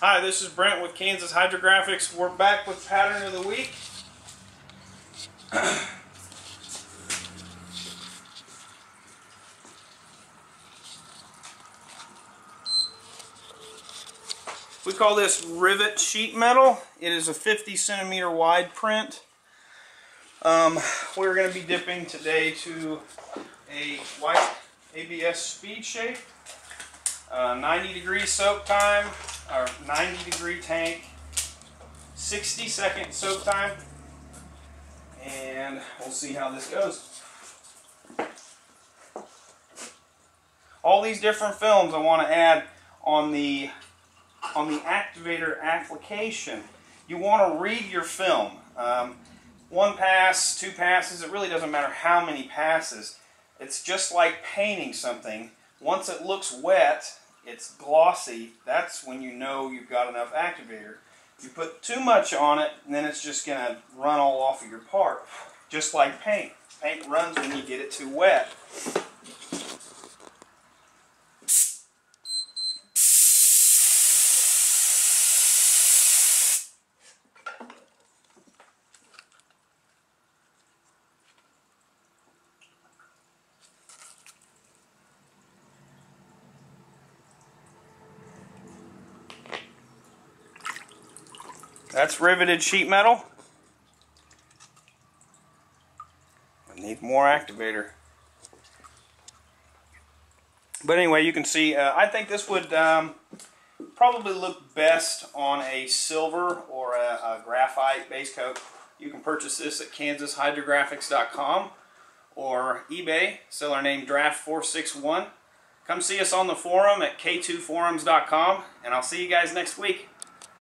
Hi, this is Brent with Kansas Hydrographics. We're back with Pattern of the Week. We call this Rivet sheet metal. It is a 50 centimeter wide print. We're going to be dipping today to a white ABS speed shape. 90-degree soak time, or 90-degree tank, 60-second soak time, and we'll see how this goes. All these different films I want to add on the activator application. You want to read your film. One pass, two passes, it really doesn't matter how many passes. It's just like painting something. Once it looks wet, it's glossy, that's when you know you've got enough activator. If you put too much on it, then it's just going to run all off of your part. Just like paint. Paint runs when you get it too wet. That's riveted sheet metal. I need more activator. But anyway, you can see, I think this would probably look best on a silver or a graphite base coat. You can purchase this at KansasHydrographics.com or eBay, seller name Draft461. Come see us on the forum at k2forums.com, and I'll see you guys next week.